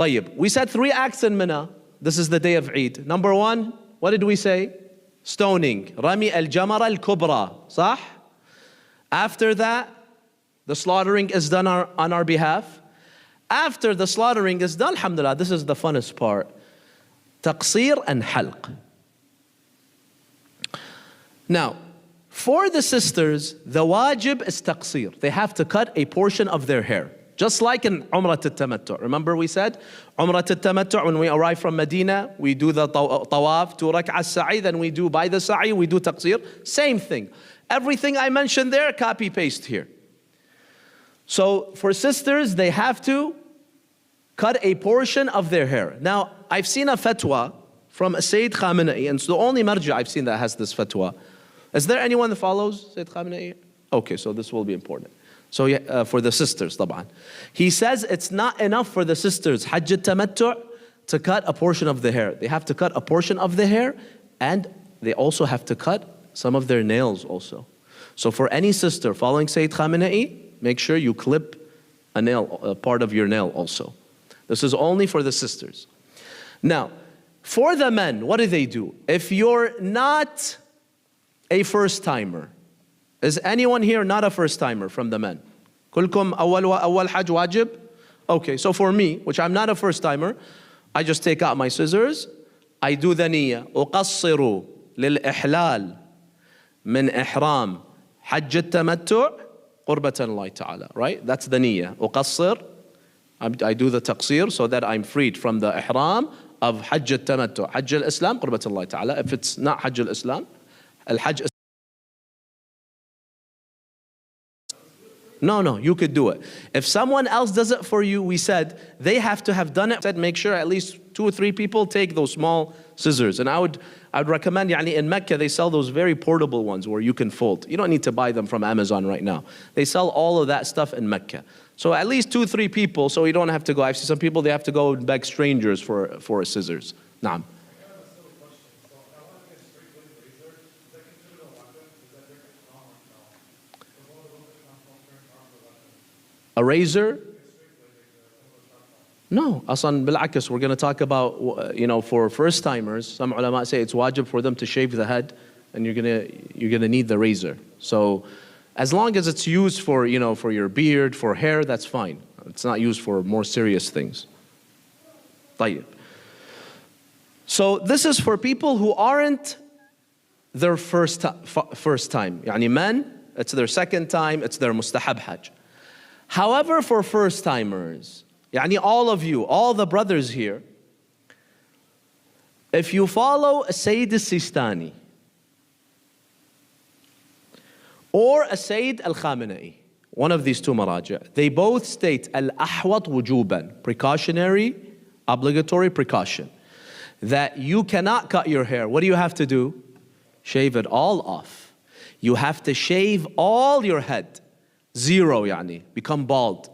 طيب, we said 3 acts in Mina. This is the day of Eid. Number 1, what did we say? Stoning. Rami al-Jamara al-Kubra. صح? After that, the slaughtering is done on our behalf. After the slaughtering is done, alhamdulillah, this is the funnest part. Taqsir and Halq. Now, for the sisters, the wajib is taqsir. They have to cut a portion of their hair. Just like in Umrah al-Tamattu. Remember we said, Umrah al-Tamattu, when we arrive from Medina, we do the tawaf, 2 rak'ah sa'i, then we do by the sa'i, we do taqsir. Same thing. Everything I mentioned there, copy paste here. So for sisters, they have to cut a portion of their hair. Now, I've seen a fatwa from Sayyid Khamenei, and it's the only marja I've seen that has this fatwa. Is there anyone that follows Sayyid Khamenei? Okay, so this will be important. So yeah, for the sisters, طبعا. He says it's not enough for the sisters, Hajj al-Tamattu, to cut a portion of the hair. They have to cut a portion of the hair, and they also have to cut some of their nails also. So for any sister following Sayyid Khamenei, make sure you clip a nail, a part of your nail also. This is only for the sisters. Now, for the men, what do? If you're not a first timer, is anyone here not a first timer from the men? كلكم أول حج واجب? Okay, so for me, which I'm not a first timer, I just take out my scissors, I do the niyyah. أقصر للإحلال من إحرام حج التمتع قربة الله تعالى. Right? That's the niyyah. أقصر. I do the taqsir so that I'm freed from the ihram of Hajj al-Tamattu. Hajj al-Islam, qurbat Allah ta'ala. If it's not Hajj al-Islam, al-Hajj. No, you could do it. If someone else does it for you, we said they have to have done it. Said make sure at least 2 or 3 people take those small scissors. And I would recommend, in Mecca, they sell those very portable ones where you can fold. You don't need to buy them from Amazon right now. They sell all of that stuff in Mecca. So at least 2 or 3 people, so you don't have to go. I've seen some people, they have to go and beg strangers for scissors. Naam. A razor? No, asan bil'akas, we're going to talk about, for first timers, some ulama say it's wajib for them to shave the head, and you're going to need the razor. So as long as it's used for, for your beard, for hair, that's fine. It's not used for more serious things. طيب. So this is for people who aren't their first time. Yani men, it's their second time, it's their mustahab hajj. However, for first timers, all of you, all the brothers here, if you follow a Sayyid al-Sistani or a Sayyid al-Khamenei, one of these 2 maraja, they both state al-ahwat wujuban, precautionary, obligatory precaution, that you cannot cut your hair. What do you have to do? Shave it all off. You have to shave all your head. 0, become bald.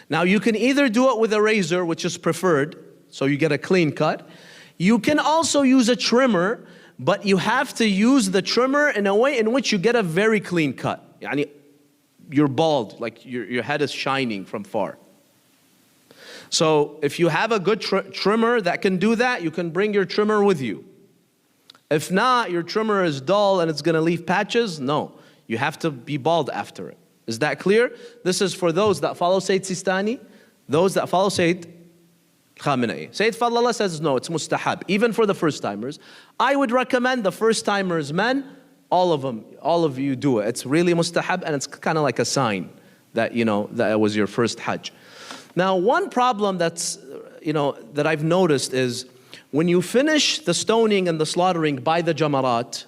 Now you can either do it with a razor, which is preferred, so you get a clean cut. You can also use a trimmer, but you have to use the trimmer in a way in which you get a very clean cut. You're bald, like your head is shining from far. So if you have a good trimmer that can do that, you can bring your trimmer with you. If not, your trimmer is dull and it's going to leave patches, no. You have to be bald after it. Is that clear? This is for those that follow Sayyid Sistani, those that follow Sayyid Khamenei. Sayyid Fadlallah says no, it's mustahab, even for the first timers. I would recommend the first timers, men, all of you do it. It's really mustahab, and it's kind of like a sign that, that it was your first hajj. Now, one problem that's, that I've noticed is when you finish the stoning and the slaughtering by the jamarat,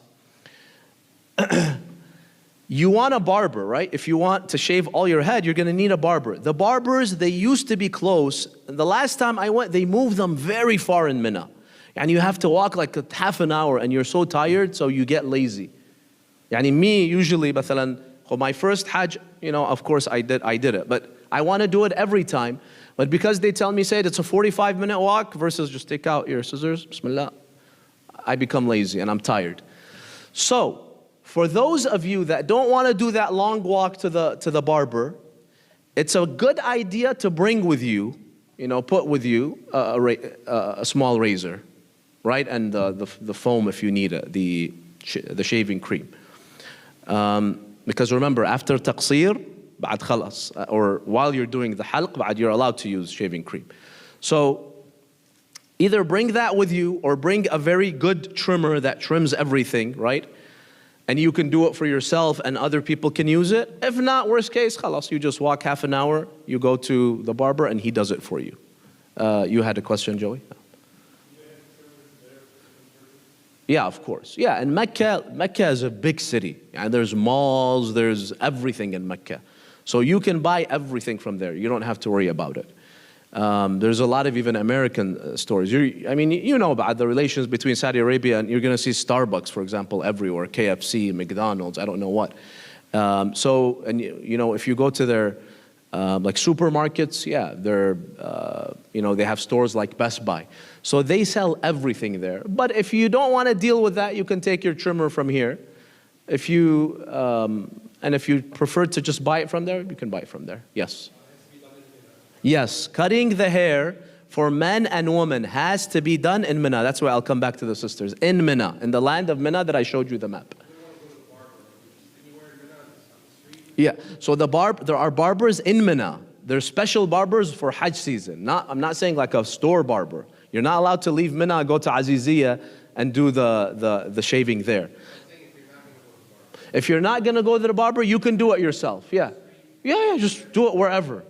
you want a barber, right? If you want to shave all your head, you're going to need a barber. The barbers, they used to be close. The last time I went, they moved them very far in Mina. And you have to walk like half an hour, and you're so tired, so you get lazy. Me, usually, مثلا, for my first hajj, of course I did it. But I want to do it every time. But because they tell me, say it's a 45-minute walk versus just take out your scissors, bismillah, I become lazy and I'm tired. So, for those of you that don't want to do that long walk to the barber, it's a good idea to bring with you put with you a small razor, right? And the foam if you need it, the shaving cream. Because remember, after taqsir, بعد خلاص, or while you're doing the halq, بعد you're allowed to use shaving cream. So either bring that with you or bring a very good trimmer that trims everything, right? And you can do it for yourself and other people can use it. If not, worst case, خلاص, you just walk half an hour, you go to the barber and he does it for you. You had a question, Joey? Yeah, of course. Yeah, and Mecca is a big city. And there's malls, there's everything in Mecca. So you can buy everything from there. You don't have to worry about it. There's a lot of even American stores. You know about the relations between Saudi Arabia, and you're going to see Starbucks, for example, everywhere, KFC, McDonald's, I don't know what. If you go to their like supermarkets, yeah, they have stores like Best Buy. So they sell everything there. But if you don't want to deal with that, you can take your trimmer from here. If you prefer to just buy it from there, you can buy it from there. Yes. Yes, cutting the hair for men and women has to be done in Mina. That's why I'll come back to the sisters. In Mina, in the land of Mina that I showed you the map. Yeah, so there are barbers in Mina. There's special barbers for Hajj season. I'm not saying like a store barber. You're not allowed to leave Mina, go to Aziziyah and do the shaving there. If you're not going to go to the barber, you can do it yourself. Yeah, just do it wherever.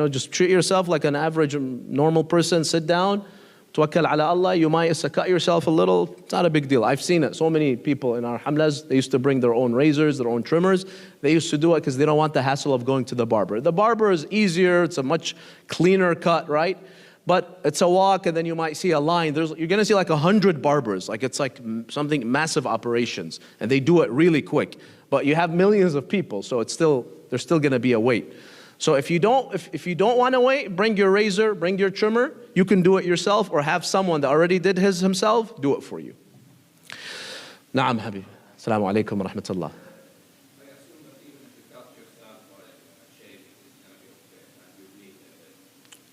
Just treat yourself like an average normal person. Sit down, tawakkal ala Allah. You might cut yourself a little. It's not a big deal. I've seen it. So many people in our hamlas, they used to bring their own razors, their own trimmers. They used to do it because they don't want the hassle of going to the barber. The barber is easier. It's a much cleaner cut, right? But it's a walk, and then you might see a line. You're going to see like 100 barbers. Like it's like something massive operations, and they do it really quick. But you have millions of people, so there's still going to be a wait. So if you don't want to wait, bring your razor, bring your trimmer. You can do it yourself, or have someone that already did his himself do it for you. Naam, Habib. Assalamu alaikum wa rahmatullah.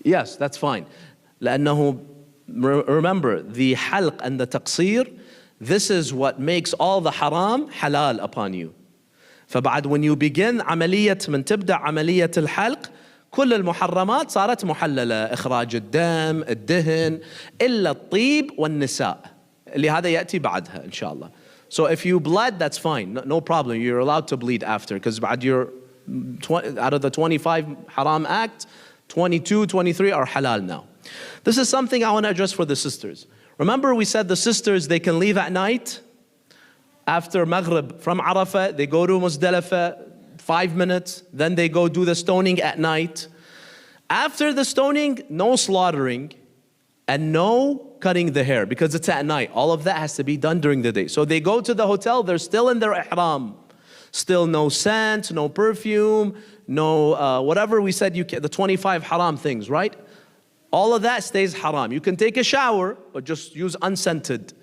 Yes, that's fine. لأنه, remember, the halq and the taqsir, this is what makes all the haram halal upon you. فبعد when you begin من تبدأ عملية الحلق كل المحرمات صارت محللة. إخراج الدم، الدهن، إلا الطيب والنساء اللي هذا يأتي بعدها إن شاء الله. So if you bled, that's fine, no problem. You're allowed to bleed after, because بعد out of the 25 haram acts, 22, 23 are halal now. This is something I want to address for the sisters. Remember we said the sisters, they can leave at night. After Maghrib from Arafah, they go to Muzdalifah, 5 minutes. Then they go do the stoning at night. After the stoning, no slaughtering and no cutting the hair, because it's at night. All of that has to be done during the day. So they go to the hotel, they're still in their ihram. Still no scent, no perfume, no whatever we said, the 25 haram things, right? All of that stays haram. You can take a shower, but just use unscented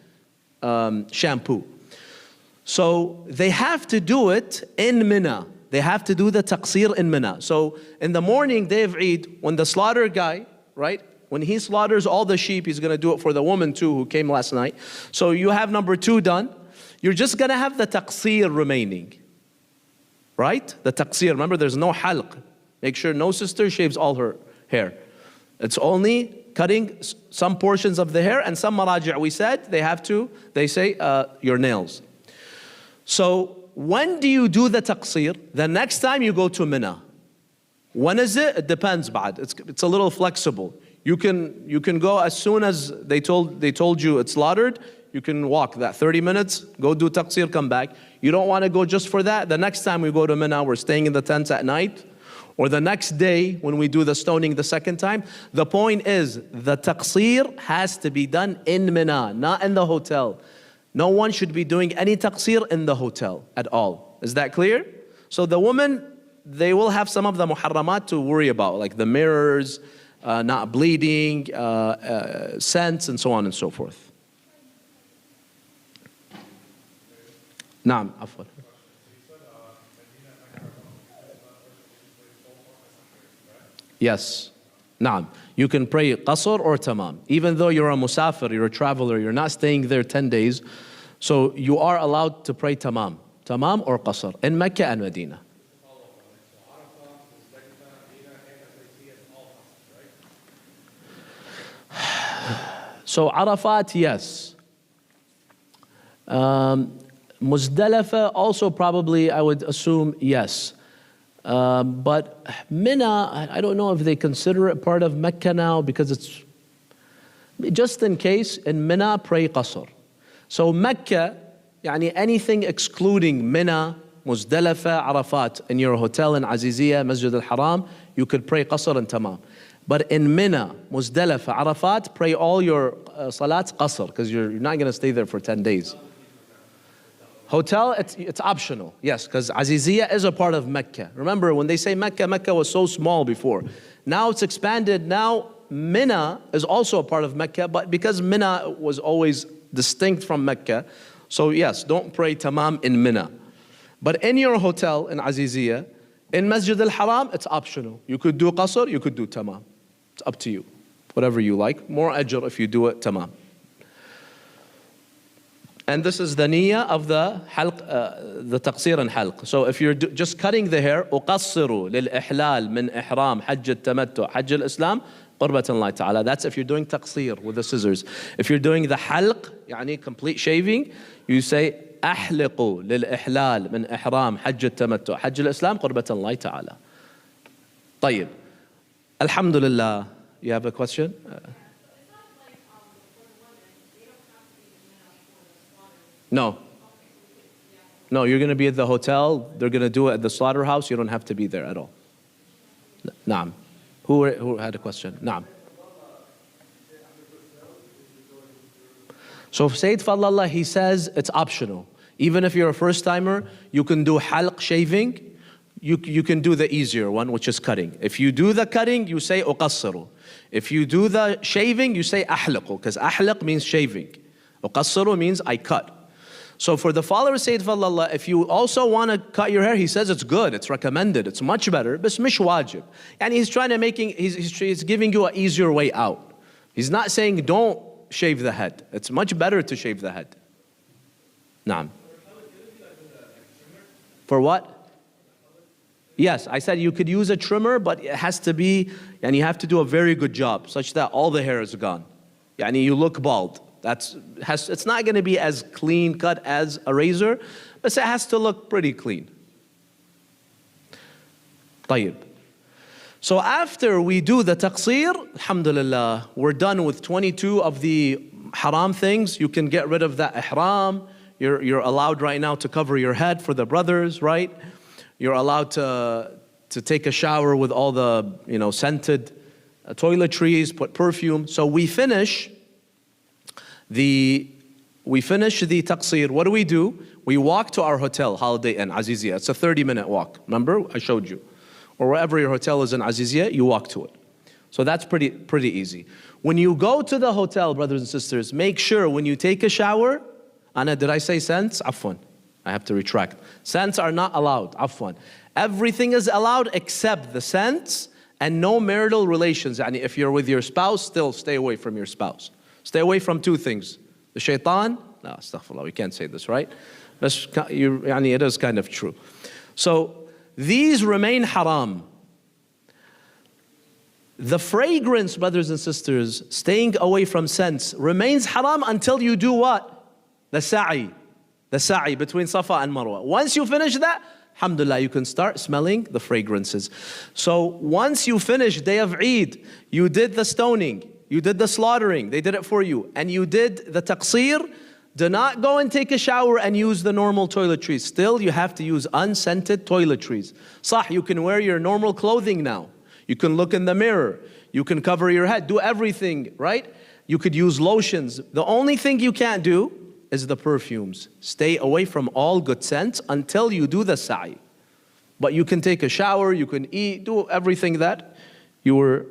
shampoo. So they have to do it in Mina. They have to do the taqsir in Mina. So in the morning, day of Eid, when the slaughter guy, right? When he slaughters all the sheep, he's going to do it for the woman too who came last night. So you have number 2 done. You're just going to have the taqsir remaining. Right? The taqsir. Remember, there's no halq. Make sure no sister shaves all her hair. It's only cutting some portions of the hair, and some maraji' we said, they say your nails. So when do you do the taqsir? The next time you go to Mina. When is it? It depends, ba'ad. It's a little flexible. You can go as soon as they told you it's slaughtered. You can walk that 30 minutes, go do taqsir, come back. You don't want to go just for that. The next time we go to Mina, we're staying in the tents at night. Or the next day when we do the stoning the second time. The point is, the taqsir has to be done in Mina, not in the hotel. No one should be doing any taqsir in the hotel at all. Is that clear? So the woman, they will have some of the muharramat to worry about, like the mirrors, not bleeding, scents, and so on and so forth. نعم عفوا. Yes. Naam. You can pray qasr or tamam. Even though you're a musafir, you're a traveler, you're not staying there 10 days. So you are allowed to pray tamam. Tamam or qasr in Mecca and Medina. So Arafat, yes. Muzdalifah also probably, I would assume, yes. But Mina, I don't know if they consider it part of Mecca now because it's, just in case, in Mina, pray qasr. So Mecca, yani anything excluding Mina, Muzdalifah, Arafat, in your hotel in Aziziyah, Masjid al-Haram, you could pray qasr and tamam. But in Mina, Muzdalifah, Arafat, pray all your salats qasr because you're not going to stay there for 10 days. Hotel, it's optional, yes, because Aziziyah is a part of Mecca. Remember, when they say Mecca, Mecca was so small before. Now it's expanded. Now Mina is also a part of Mecca, but because Mina was always distinct from Mecca, so yes, don't pray tamam in Mina. But in your hotel in Aziziyah, in Masjid al-Haram, it's optional. You could do qasr, you could do tamam. It's up to you, whatever you like. More ajr if you do it tamam. And this is the niyyah of the halq, the taqsir and halq. So if you're just cutting the hair, أقصر للإحلال من إحرام حج التمتع حج الإسلام قربة الله تعالى. That's if you're doing taqsir with the scissors. If you're doing the halq, يعني complete shaving, you say أحلق للإحلال من إحرام حج التمتع حج الإسلام قربة الله تعالى. طيب. Alhamdulillah. You have a question? No. No, you're going to be at the hotel. They're going to do it at the slaughterhouse. You don't have to be there at all. Naam. Who had a question? Naam. So Sayyid Fadlallah, he says it's optional. Even if you're a first timer, you can do halq shaving. You can do the easier one, which is cutting. If you do the cutting, you say uqassiru. If you do the shaving, you say ahlaqu, because ahlaq means shaving. Uqassiru means I cut. So for the follower of Sayyid Fadlallah, if you also want to cut your hair, he says it's good, it's recommended, it's much better, but it's mish wajib. And he's trying to he's giving you an easier way out. He's not saying don't shave the head. It's much better to shave the head. Naam. For what? Yes, I said you could use a trimmer, but it has to be, and you have to do a very good job, such that all the hair is gone. Yani you look bald. It's not going to be as clean cut as a razor, but it has to look pretty clean. طيب. So after we do the taqsir, alhamdulillah, we're done with 22 of the haram things. You can get rid of that ihram. You're allowed right now to cover your head for the brothers, right? You're allowed to take a shower with all the scented toiletries, put perfume. So we finish the taqsir. What do? We walk to our hotel, Holiday Inn, Aziziyah. It's a 30-minute walk. Remember, I showed you. Or wherever your hotel is in Aziziyah, you walk to it. So that's pretty easy. When you go to the hotel, brothers and sisters, make sure when you take a shower, Anna, did I say scents? Afwan. I have to retract. Scents are not allowed. Afwan. Everything is allowed except the scents and no marital relations. And if you're with your spouse, still stay away from your spouse. Stay away from two things. The shaitan, no, astaghfirullah, we can't say this, right? It is kind of true. So these remain haram. The fragrance, brothers and sisters, staying away from scents, remains haram until you do what? The sa'i. The sa'i between Safa and Marwa. Once you finish that, alhamdulillah, you can start smelling the fragrances. So once you finish day of Eid, you did the stoning, you did the slaughtering, they did it for you, and you did the taqsir, do not go and take a shower and use the normal toiletries. Still, you have to use unscented toiletries. Sah, you can wear your normal clothing now. You can look in the mirror. You can cover your head, do everything, right? You could use lotions. The only thing you can't do is the perfumes. Stay away from all good scents until you do the sa'i. But you can take a shower, you can eat, do everything that you were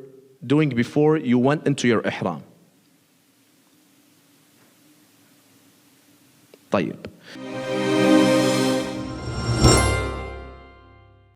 doing before you went into your ihram. طيب.